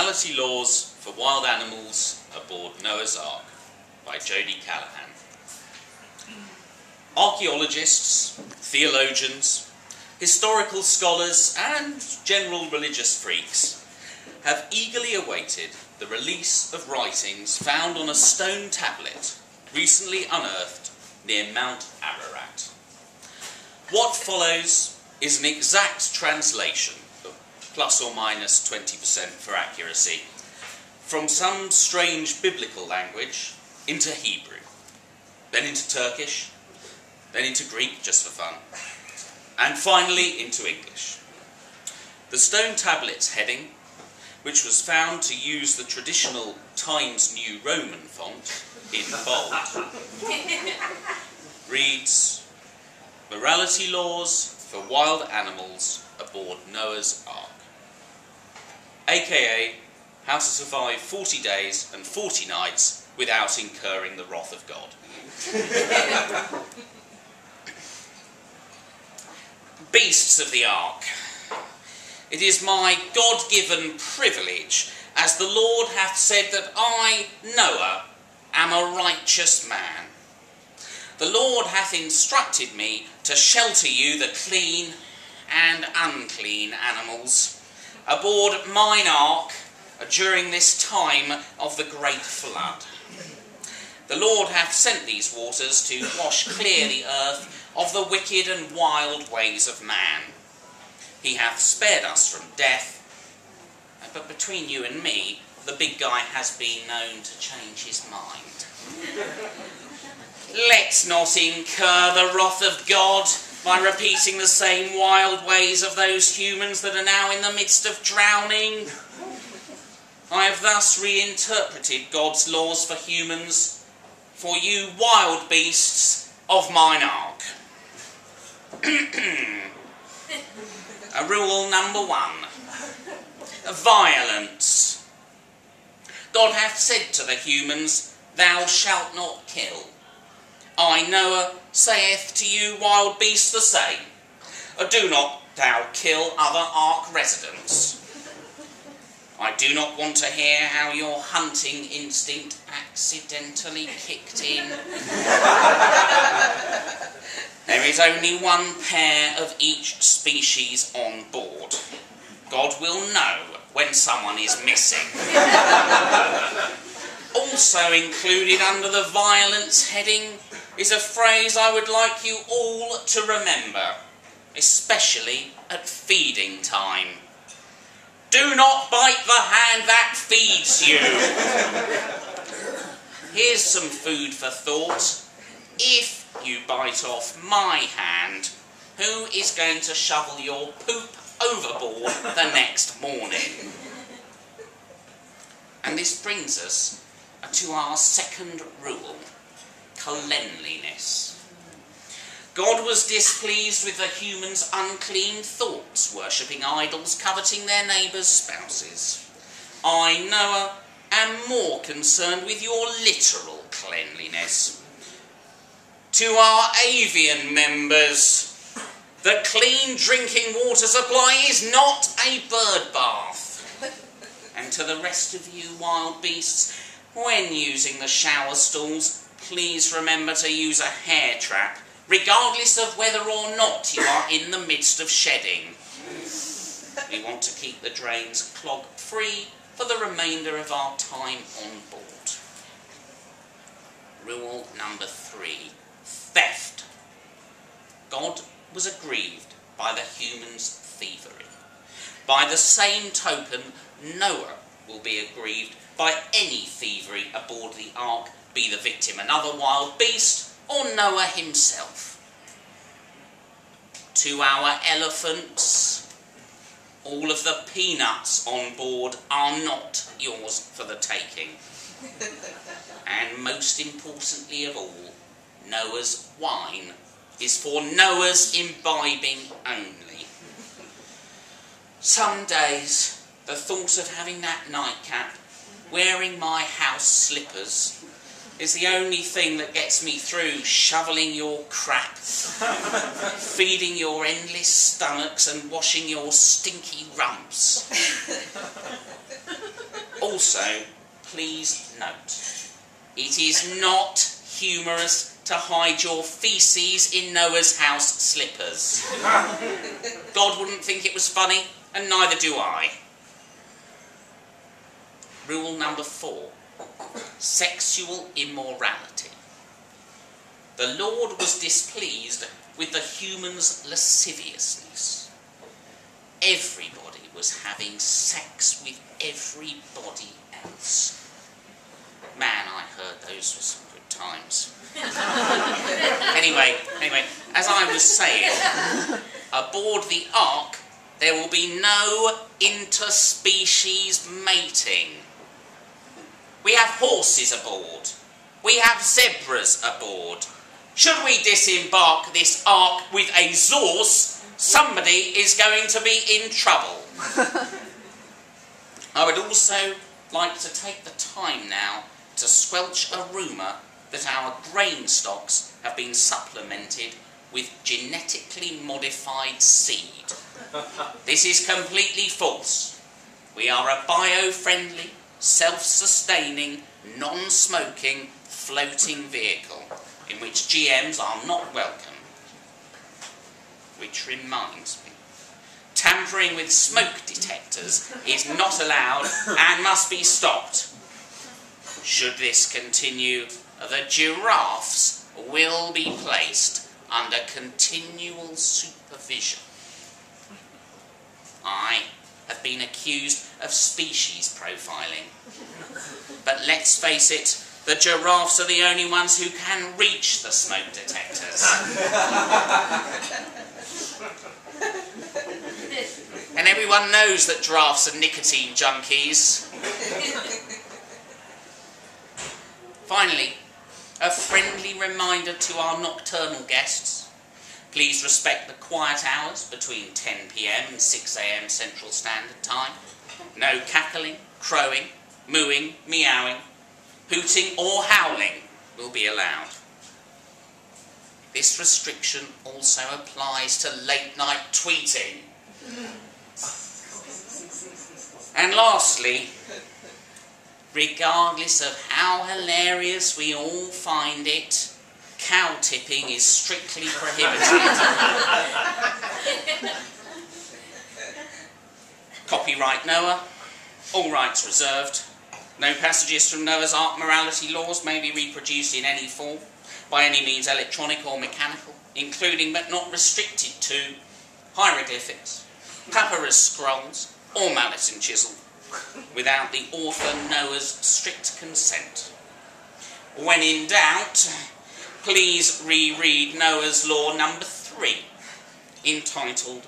Morality Laws for Wild Animals Aboard Noah's Ark by Jody Callahan. Archaeologists, theologians, historical scholars and general religious freaks have eagerly awaited the release of writings found on a stone tablet recently unearthed near Mount Ararat. What follows is an exact translation, plus or minus 20% for accuracy, from some strange biblical language into Hebrew, then into Turkish, then into Greek, just for fun, and finally into English. The stone tablet's heading, which was found to use the traditional Times New Roman font in bold, reads, Morality Laws for Wild Animals Aboard Noah's Ark, aka How to Survive 40 Days and 40 Nights Without Incurring the Wrath of God. Beasts of the Ark. It is my God-given privilege, as the Lord hath said, that I, Noah, am a righteous man. The Lord hath instructed me to shelter you, the clean and unclean animals, aboard mine ark during this time of the great flood. The Lord hath sent these waters to wash clear the earth of the wicked and wild ways of man. He hath spared us from death, but between you and me, the big guy has been known to change his mind. Let's not incur the wrath of God by repeating the same wild ways of those humans that are now in the midst of drowning. I have thus reinterpreted God's laws for humans, for you wild beasts of mine ark. Rule number 1. Violence. God hath said to the humans, Thou shalt not kill. I, Noah, saith to you wild beasts the same. Do not thou kill other ark residents. I do not want to hear how your hunting instinct accidentally kicked in. There is only one pair of each species on board. God will know when someone is missing. Also included under the violence heading is a phrase I would like you all to remember, especially at feeding time. Do not bite the hand that feeds you. Here's some food for thought. If you bite off my hand, who is going to shovel your poop overboard the next morning? And this brings us to our second rule, cleanliness. God was displeased with the humans' unclean thoughts, worshipping idols, coveting their neighbours' spouses. I, Noah, am more concerned with your literal cleanliness. To our avian members, the clean drinking water supply is not a bird bath. And to the rest of you wild beasts, when using the shower stalls, please remember to use a hair trap, regardless of whether or not you are in the midst of shedding. We want to keep the drains clog-free for the remainder of our time on board. Rule number 3. Theft. God was aggrieved by the humans' thievery. By the same token, Noah will be aggrieved by any thievery aboard the ark, be the victim another wild beast or Noah himself. To our elephants, all of the peanuts on board are not yours for the taking. And most importantly of all, Noah's wine is for Noah's imbibing only. Some days, the thought of having that nightcap, wearing my house slippers, is the only thing that gets me through shoveling your crap, feeding your endless stomachs and washing your stinky rumps. also, please note, it is not humorous to hide your faeces in Noah's house slippers. God wouldn't think it was funny, and neither do I. Rule number 4. Sexual immorality. The Lord was displeased with the human's lasciviousness. Everybody was having sex with everybody else. Man, I heard those were some good times. Anyway, as I was saying, aboard the Ark, there will be no interspecies mating. We have horses aboard. We have zebras aboard. Should we disembark this Ark with a Zorse, somebody is going to be in trouble. I would also like to take the time now to squelch a rumour that our grain stocks have been supplemented with genetically modified seed. This is completely false. We are a bio-friendly, self-sustaining, non-smoking, floating vehicle in which GMs are not welcome. Which reminds me, tampering with smoke detectors is not allowed and must be stopped. Should this continue, the giraffes will be placed under continual supervision. I have been accused of species profiling. But let's face it, the giraffes are the only ones who can reach the smoke detectors. And everyone knows that giraffes are nicotine junkies. Finally, a friendly reminder to our nocturnal guests. Please respect the quiet hours between 10 PM and 6 AM Central Standard Time. No cackling, crowing, mooing, meowing, hooting or howling will be allowed. This restriction also applies to late-night tweeting. And lastly, regardless of how hilarious we all find it, cow tipping is strictly prohibited. Copyright Noah, all rights reserved. No passages from Noah's Ark morality laws may be reproduced in any form, by any means electronic or mechanical, including but not restricted to hieroglyphics, papyrus scrolls, or mallet and chisel, without the author Noah's strict consent. When in doubt, please reread Noah's Law number 3, entitled